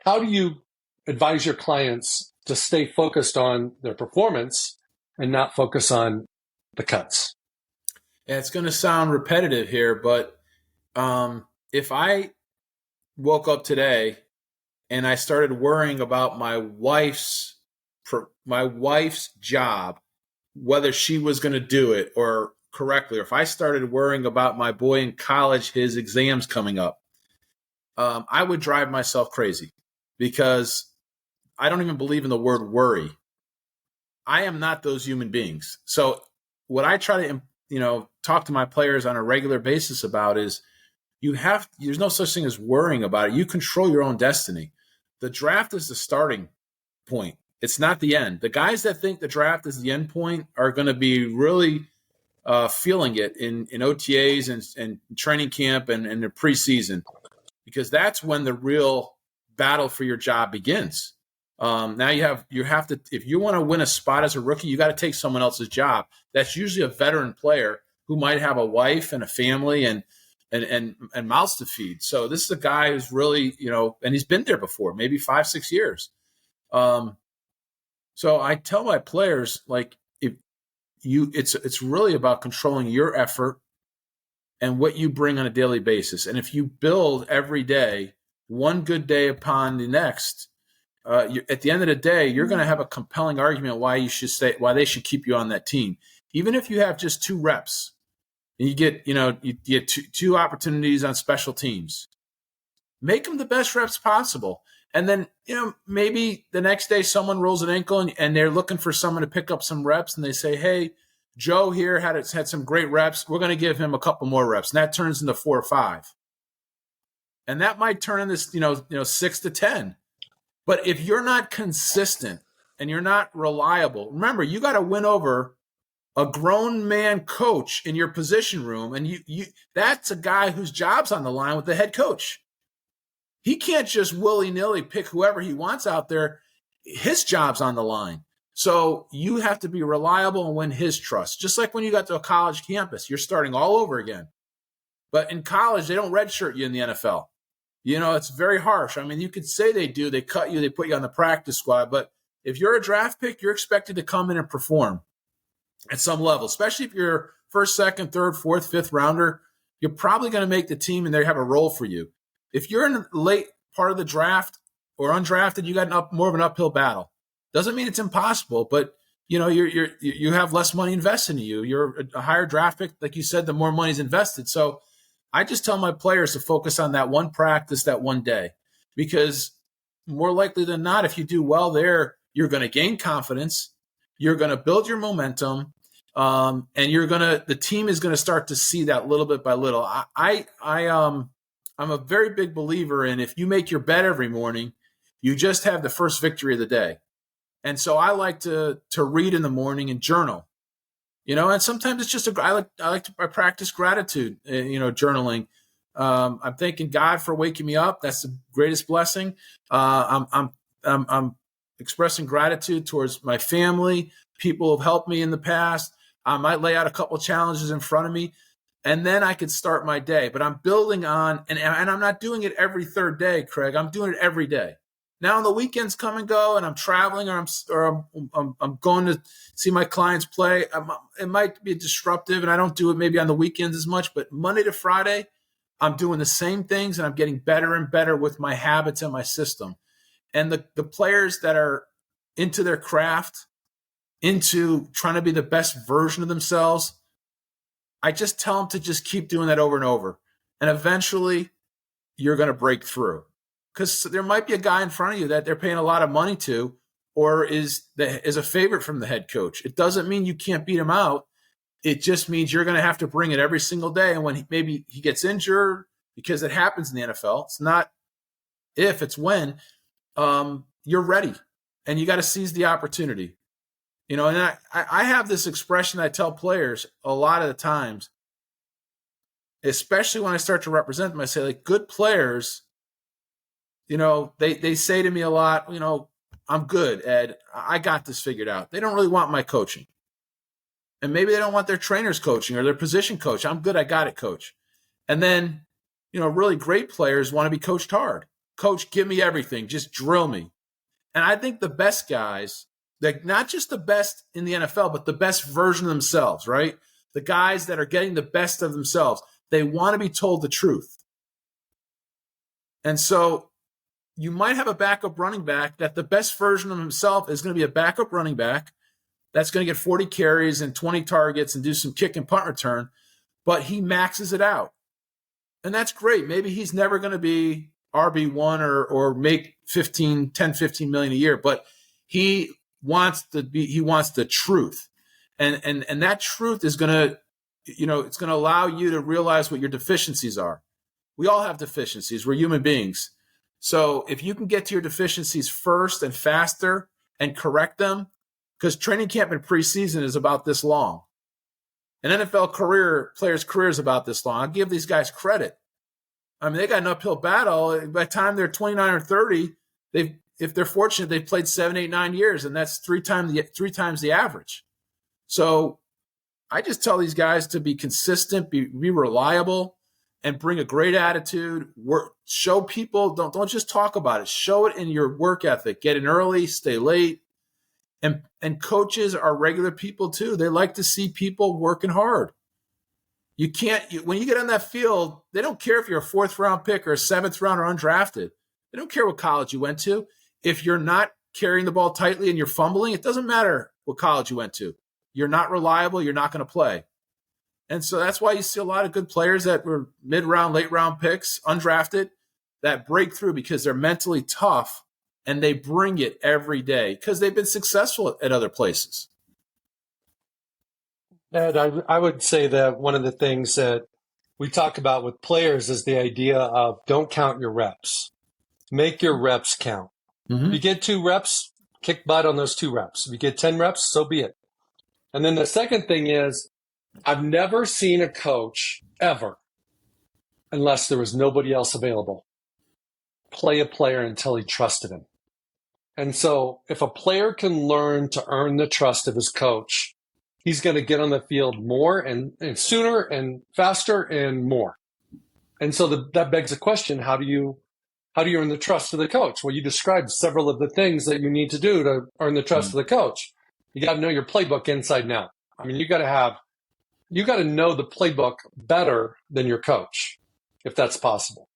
How do you advise your clients to stay focused on their performance and not focus on the cuts? Yeah, it's going to sound repetitive here, but if I woke up today and I started worrying about my wife's job, whether she was going to do it or correctly, or if I started worrying about my boy in college, his exams coming up, I would drive myself crazy because I don't even believe in the word worry. I am not those human beings. So what I try to, talk to my players on a regular basis about is there's no such thing as worrying about it. You control your own destiny. The draft is the starting point. It's not the end. The guys that think the draft is the end point are going to be really feeling it in OTAs and training camp and the preseason, because that's when the real battle for your job begins. Now you have to, if you want to win a spot as a rookie, you got to take someone else's job. That's usually a veteran player who might have a wife and a family and mouths to feed. So this is a guy who's really, and he's been there before, maybe 5-6 years. So I tell my players, it's really about controlling your effort and what you bring on a daily basis. And if you build every day, one good day upon the next, at the end of the day, you're going to have a compelling argument why they should keep you on that team. Even if you have just 2 reps and you get two opportunities on special teams, make them the best reps possible. And then, maybe the next day someone rolls an ankle and they're looking for someone to pick up some reps, and they say, hey, Joe here had some great reps. We're going to give him a couple more reps. And that turns into 4 or 5. And that might turn into, 6 to 10. But if you're not consistent and you're not reliable, remember, you got to win over a grown man coach in your position room. And that's a guy whose job's on the line with the head coach. He can't just willy-nilly pick whoever he wants out there. His job's on the line. So you have to be reliable and win his trust. Just like when you got to a college campus, you're starting all over again. But in college, they don't redshirt you in the NFL. It's very harsh. I mean, you could say they do. They cut you. They put you on the practice squad. But if you're a draft pick, you're expected to come in and perform at some level, especially if you're first, second, third, fourth, fifth rounder. You're probably going to make the team, and they have a role for you. If you're in the late part of the draft or undrafted, you got more of an uphill battle. Doesn't mean it's impossible, but you have less money invested in you. You're a higher draft pick, like you said. The more money's invested. So I just tell my players to focus on that one practice, that one day, because more likely than not, if you do well there, you're going to gain confidence. You're going to build your momentum, and the team is going to start to see that little bit by little. I'm a very big believer in, if you make your bed every morning, you just have the first victory of the day. And so I like to read in the morning and journal, and sometimes it's just I practice gratitude, journaling. I'm thanking God for waking me up. That's the greatest blessing. I'm expressing gratitude towards my family, people who have helped me in the past. I might lay out a couple challenges in front of me, and then I could start my day. But I'm building on, and I'm not doing it every third day, Craig. I'm doing it every day. Now, on the weekends come and go, and I'm traveling, or I'm going to see my clients play. It might be disruptive, and I don't do it maybe on the weekends as much. But Monday to Friday, I'm doing the same things, and I'm getting better and better with my habits and my system. And the players that are into their craft, into trying to be the best version of themselves, I just tell them to just keep doing that over and over. And eventually you're going to break through, because there might be a guy in front of you that they're paying a lot of money to, or is a favorite from the head coach. It doesn't mean you can't beat him out. It just means you're going to have to bring it every single day. And when maybe he gets injured, because it happens in the NFL, it's not if, it's when, you're ready, and you got to seize the opportunity. And I have this expression I tell players a lot of the times, especially when I start to represent them. I say, like, good players, they say to me a lot, I'm good, Ed. I got this figured out. They don't really want my coaching. And maybe they don't want their trainer's coaching or their position coach. I'm good. I got it, coach. And then, really great players want to be coached hard. Coach, give me everything. Just drill me. And I think the best guys, like, not just the best in the NFL, but the best version of themselves, right? The guys that are getting the best of themselves, they want to be told the truth. And so you might have a backup running back that the best version of himself is going to be a backup running back that's going to get 40 carries and 20 targets and do some kick and punt return, but he maxes it out. And that's great. Maybe he's never going to be RB1 or make 10, 15 million a year, but he wants the truth. And that truth is going to, it's going to allow you to realize what your deficiencies are. We all have deficiencies. We're human beings. So if you can get to your deficiencies first and faster and correct them, because training camp and preseason is about this long. An NFL player's career is about this long. I'll give these guys credit. I mean, they got an uphill battle. By the time they're 29 or 30, if they're fortunate, they've played 7, 8, 9 years, and that's three times the average. So I just tell these guys to be consistent, be reliable, and bring a great attitude. Show people, don't just talk about it. Show it in your work ethic. Get in early, stay late. And coaches are regular people too. They like to see people working hard. You can't, when you get on that field, they don't care if you're a 4th round pick or a 7th round or undrafted. They don't care what college you went to. If you're not carrying the ball tightly and you're fumbling, it doesn't matter what college you went to. You're not reliable. You're not going to play. And so that's why you see a lot of good players that were mid-round, late-round picks, undrafted. that breakthrough because they're mentally tough and they bring it every day because they've been successful at other places. Ed, I would say that one of the things that we talk about with players is the idea of don't count your reps. Make your reps count. If you get 2 reps, kick butt on those 2 reps. If you get 10 reps, so be it. And then the second thing is, I've never seen a coach ever, unless there was nobody else available, play a player until he trusted him. And so if a player can learn to earn the trust of his coach, he's going to get on the field more and sooner and faster and more. And so that begs the question, how do you earn the trust of the coach? Well, you described several of the things that you need to do to earn the trust of the coach. You got to know your playbook inside and out. I mean, you got to know the playbook better than your coach, if that's possible.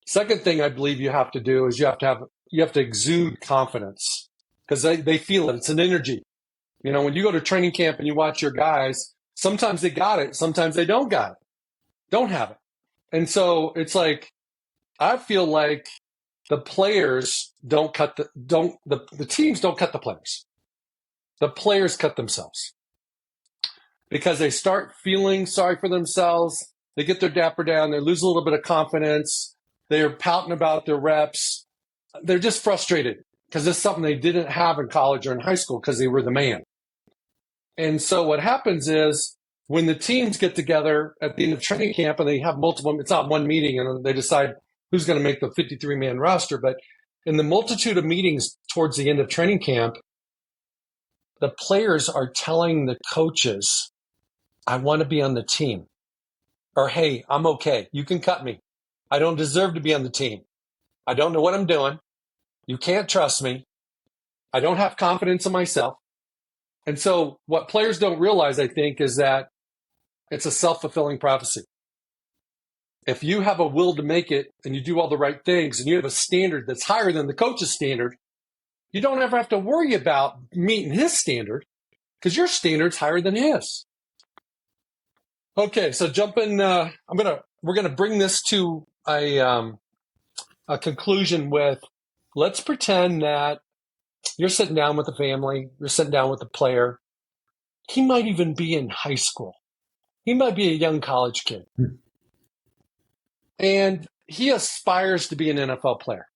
Second thing I believe you have to do is you have to exude confidence, because they feel it. It's an energy. You know, when you go to training camp and you watch your guys, sometimes they got it, sometimes they don't have it. And so it's like, I feel like the players the teams don't cut the players. The players cut themselves because they start feeling sorry for themselves. They get their dapper down. They lose a little bit of confidence. They're pouting about their reps. They're just frustrated because it's something they didn't have in college or in high school because they were the man. And so what happens is when the teams get together at the end of training camp and they have multiple, it's not one meeting and they decide who's going to make the 53-man roster, but in the multitude of meetings towards the end of training camp, the players are telling the coaches, I want to be on the team. Or, hey, I'm okay. You can cut me. I don't deserve to be on the team. I don't know what I'm doing. You can't trust me. I don't have confidence in myself. And so what players don't realize, I think, is that it's a self-fulfilling prophecy. If you have a will to make it and you do all the right things and you have a standard that's higher than the coach's standard, you don't ever have to worry about meeting his standard because your standard's higher than his. Okay, so we're gonna bring this to a conclusion with, let's pretend that you're sitting down with the family, you're sitting down with the player. He might even be in high school. He might be a young college kid. And he aspires to be an NFL player.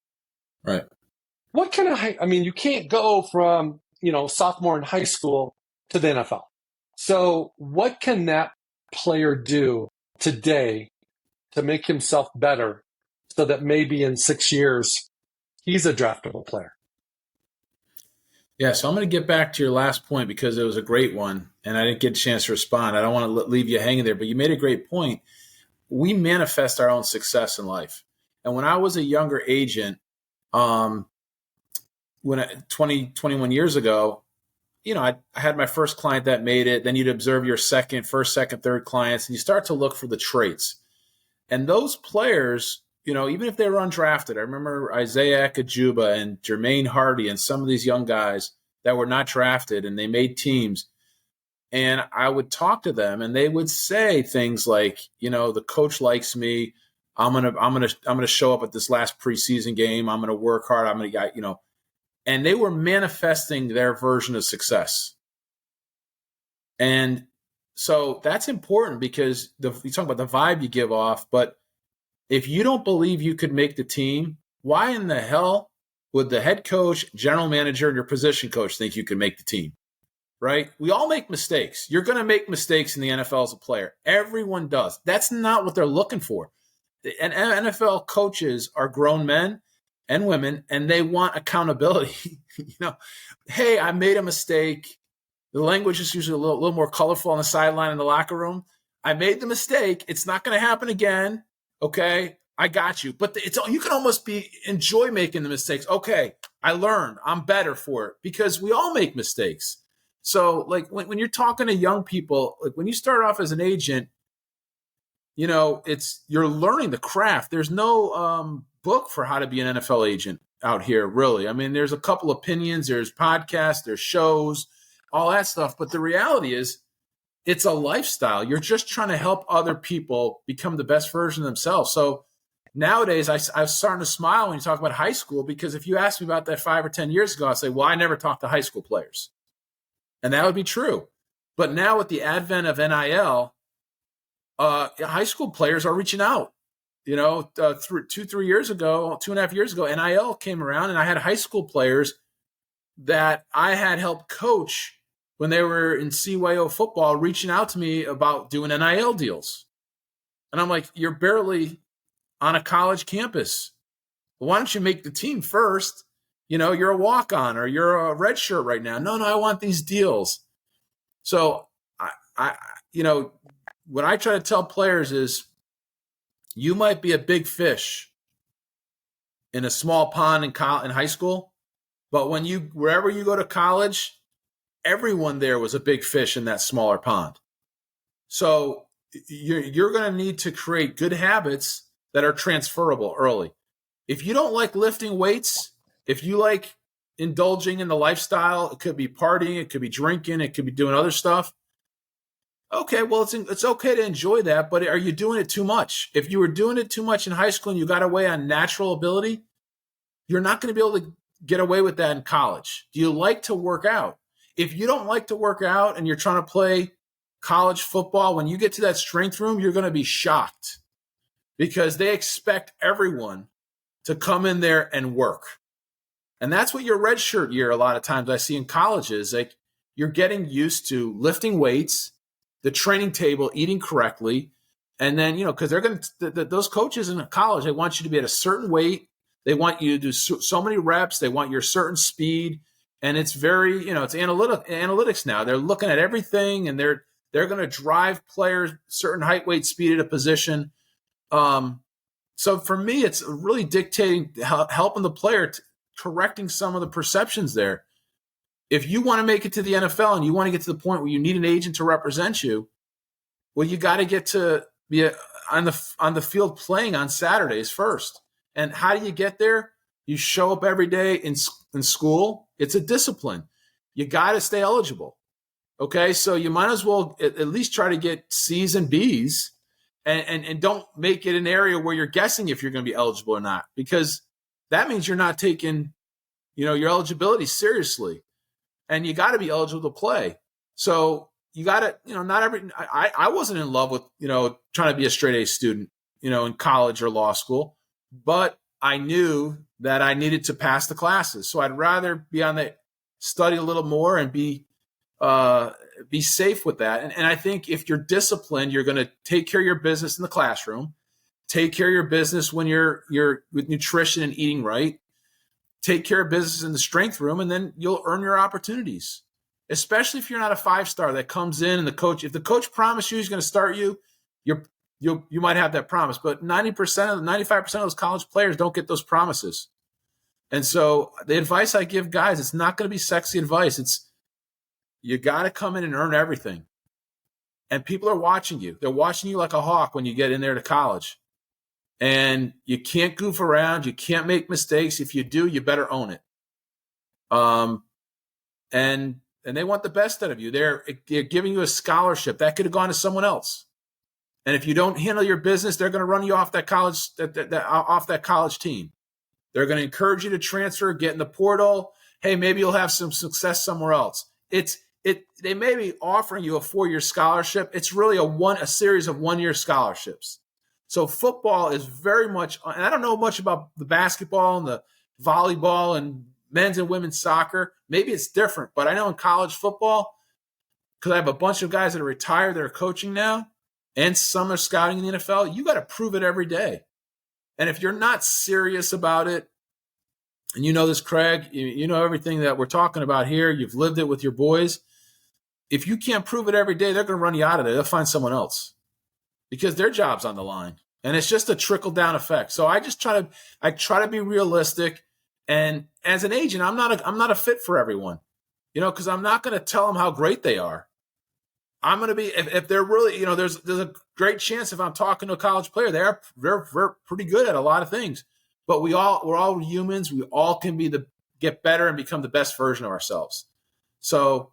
Right. What kind of, you can't go from, sophomore in high school to the NFL. So what can that player do today to make himself better so that maybe in 6 years he's a draftable player? Yeah, so I'm going to get back to your last point because it was a great one, and I didn't get a chance to respond. I don't want to leave you hanging there, but you made a great point. We manifest our own success in life. And when I was a younger agent, 21 years ago, I had my first client that made it. Then you'd observe your first, second, third clients, and you start to look for the traits. And those players, even if they were undrafted, I remember Isaiah Akajuba and Jermaine Hardy and some of these young guys that were not drafted and they made teams. And I would talk to them and they would say things like, the coach likes me. I'm gonna show up at this last preseason game. I'm gonna work hard. I'm gonna get, and they were manifesting their version of success. And so that's important because you talk about the vibe you give off, but if you don't believe you could make the team, why in the hell would the head coach, general manager, and your position coach think you can make the team? Right? We all make mistakes. You're going to make mistakes in the NFL as a player. Everyone does. That's not what they're looking for. And NFL coaches are grown men and women, and they want accountability. Hey, I made a mistake. The language is usually a little more colorful on the sideline in the locker room. I made the mistake. It's not going to happen again. Okay, I got you. But you can almost enjoy making the mistakes. Okay, I learned. I'm better for it because we all make mistakes. So like when you're talking to young people, like when you start off as an agent, you're learning the craft. There's no book for how to be an NFL agent out here, really. I mean, there's a couple opinions, there's podcasts, there's shows, all that stuff. But the reality is it's a lifestyle. You're just trying to help other people become the best version of themselves. So nowadays I was starting to smile when you talk about high school, because if you asked me about that 5 or 10 years ago, I'd say, well, I never talked to high school players. And that would be true. But now with the advent of NIL, high school players are reaching out. 2.5 years ago, NIL came around, and I had high school players that I had helped coach when they were in CYO football reaching out to me about doing NIL deals. And I'm like, you're barely on a college campus. Well, why don't you make the team first? You're a walk-on or you're a red shirt right now. No, I want these deals. So I what I try to tell players is, you might be a big fish in a small pond in high school, but wherever you go to college, everyone there was a big fish in that smaller pond. So you're going to need to create good habits that are transferable early. If you don't like lifting weights, if you like indulging in the lifestyle, it could be partying, it could be drinking, it could be doing other stuff. Okay, well, it's okay to enjoy that, but are you doing it too much? If you were doing it too much in high school and you got away on natural ability, you're not going to be able to get away with that in college. Do you like to work out? If you don't like to work out and you're trying to play college football, when you get to that strength room, you're going to be shocked, because they expect everyone to come in there and work. And that's what your redshirt year, a lot of times I see in colleges, like, you're getting used to lifting weights, the training table, eating correctly. And then, because they're going to, those coaches in college, they want you to be at a certain weight. They want you to do so many reps. They want your certain speed. And it's very, it's analytics now. They're looking at everything, and they're going to drive players certain height, weight, speed at a position. So for me, it's really dictating, helping the player, correcting some of the perceptions there. If you want to make it to the NFL and you want to get to the point where you need an agent to represent you, well, you got to get to be on the field playing on Saturdays first. And how do you get there? You show up every day in school. It's a discipline. You got to stay eligible. Okay, so you might as well at least try to get C's and B's, and don't make it an area where you're guessing if you're going to be eligible or not, because that means you're not taking, your eligibility seriously. And you got to be eligible to play. So you got to, I wasn't in love with, trying to be a straight A student, in college or law school, but I knew that I needed to pass the classes. So I'd rather be study a little more and be safe with that. And I think if you're disciplined, you're going to take care of your business in the classroom, take care of your business when you're with nutrition and eating right, take care of business in the strength room, and then you'll earn your opportunities, especially if you're not a 5-star that comes in and if the coach promised you he's going to start you, you might have that promise, but 95% of those college players don't get those promises. And so the advice I give guys, it's not going to be sexy advice. It's, you got to come in and earn everything. And people are watching you. They're watching you like a hawk when you get in there to college. And you can't goof around. You can't make mistakes. If you do, you better own it. And they want the best out of you. They're giving you a scholarship that could have gone to someone else. And if you don't handle your business, they're going to run you off that college team. They're going to encourage you to transfer, get in the portal. Hey, maybe you'll have some success somewhere else. They may be offering you a 4-year scholarship. It's really a series of 1-year scholarships. So football is very much, and I don't know much about the basketball and the volleyball and men's and women's soccer. Maybe it's different, but I know in college football, because I have a bunch of guys that are retired that are coaching now, and some are scouting in the NFL, you got to prove it every day. And if you're not serious about it, and you know this, Craig, you know everything that we're talking about here, you've lived it with your boys. If you can't prove it every day, they're going to run you out of there. They'll find someone else because their job's on the line. And it's just a trickle-down effect. So I just try to be realistic. And as an agent, I'm not a fit for everyone, because I'm not going to tell them how great they are. I'm going to be, if they're really, there's a great chance if I'm talking to a college player, they're pretty good at a lot of things. But we're all humans. We all can get better and become the best version of ourselves. So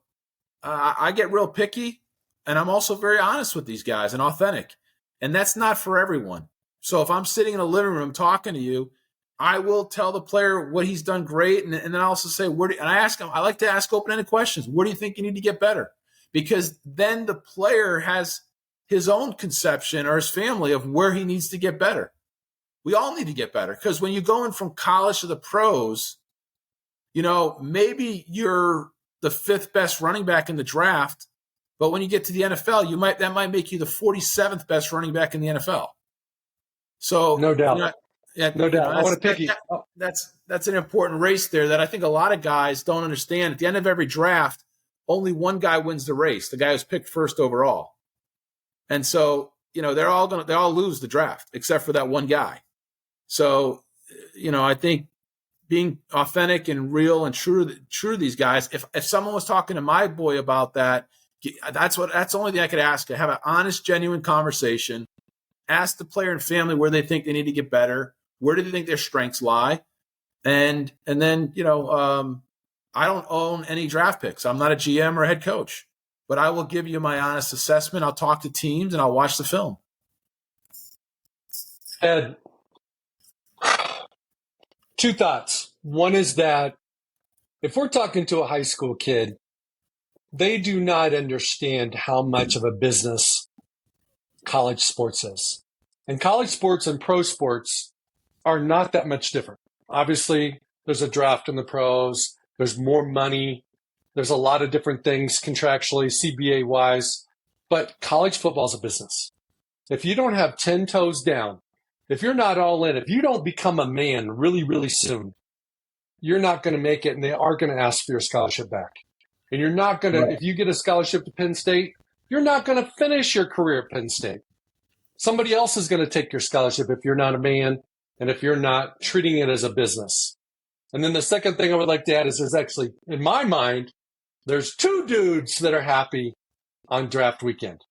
I get real picky, and I'm also very honest with these guys and authentic. And that's not for everyone. So if I'm sitting in a living room talking to you, I will tell the player what he's done great. And then I also say, and I ask him, I like to ask open-ended questions. Where do you think you need to get better? Because then the player has his own conception, or his family, of where he needs to get better. We all need to get better, because when you're going from college to the pros, maybe you're the 5th best running back in the draft, but when you get to the NFL, that might make you the 47th best running back in the NFL. So no doubt. No doubt. I want to pick you. That's an important race there that I think a lot of guys don't understand. At the end of every draft, only one guy wins the race, the guy who's picked first overall. And so, they all lose the draft except for that one guy. So, I think being authentic and real and true to these guys, if someone was talking to my boy about that, that's the only thing I could ask. Have an honest, genuine conversation. Ask the player and family where they think they need to get better. Where do they think their strengths lie? And then, I don't own any draft picks. I'm not a GM or a head coach, but I will give you my honest assessment. I'll talk to teams and I'll watch the film. Ed, 2 thoughts. One is that if we're talking to a high school kid, they do not understand how much of a business college sports is. And college sports and pro sports are not that much different. Obviously, there's a draft in the pros. There's more money. There's a lot of different things contractually, CBA-wise. But college football is a business. If you don't have 10 toes down, if you're not all in, if you don't become a man really, really soon, you're not going to make it, and they are going to ask for your scholarship back. And you're not going to, if you get a scholarship to Penn State, you're not going to finish your career at Penn State. Somebody else is going to take your scholarship if you're not a man and if you're not treating it as a business. And then the second thing I would like to add is there's actually, in my mind, there's 2 dudes that are happy on draft weekend.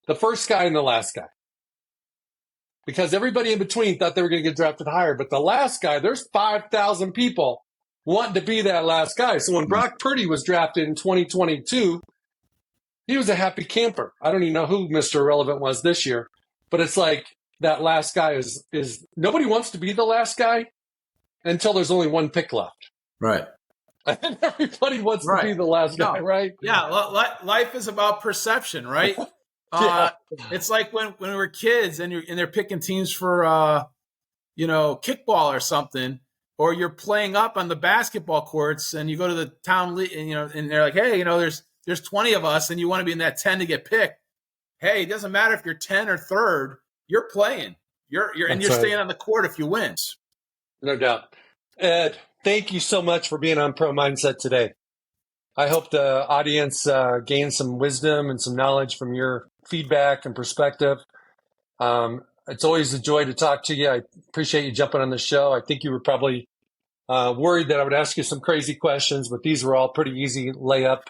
The first guy and the last guy. Because everybody in between thought they were going to get drafted higher. But the last guy, there's 5,000 people wanting to be that last guy. So when Brock Purdy was drafted in 2022, he was a happy camper. I don't even know who Mr. Irrelevant was this year. But it's like that last guy is nobody wants to be the last guy until there's only one pick left. Right. And everybody wants to be the last guy, right? Yeah, life is about perception, right? It's like when we were kids and they're picking teams for kickball or something, or you're playing up on the basketball courts and you go to the town league and they're like, hey, there's 20 of us and you want to be in that 10 to get picked. Hey, it doesn't matter if you're 10 or 3rd, you're playing. You're staying on the court if you win. No doubt. Ed, thank you so much for being on Pro Mindset today. I hope the audience gained some wisdom and some knowledge from your feedback and perspective. It's always a joy to talk to you. I appreciate you jumping on the show. I think you were probably worried that I would ask you some crazy questions, but these were all pretty easy layup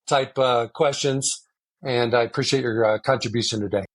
type questions. And I appreciate your contribution today.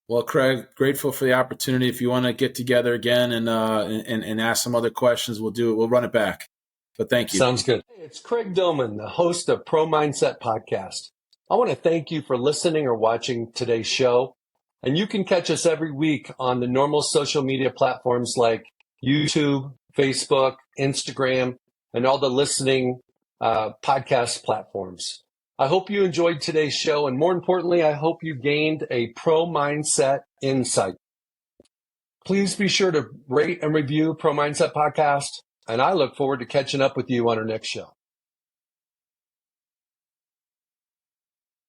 Well, Craig, grateful for the opportunity. If you want to get together again and ask some other questions, we'll do it. We'll run it back. But thank you. Sounds good. Hey, it's Craig Doman, the host of Pro Mindset Podcast. I want to thank you for listening or watching today's show. And you can catch us every week on the normal social media platforms like YouTube, Facebook, Instagram, and all the listening podcast platforms. I hope you enjoyed today's show. And more importantly, I hope you gained a Pro Mindset insight. Please be sure to rate and review Pro Mindset Podcast. And I look forward to catching up with you on our next show.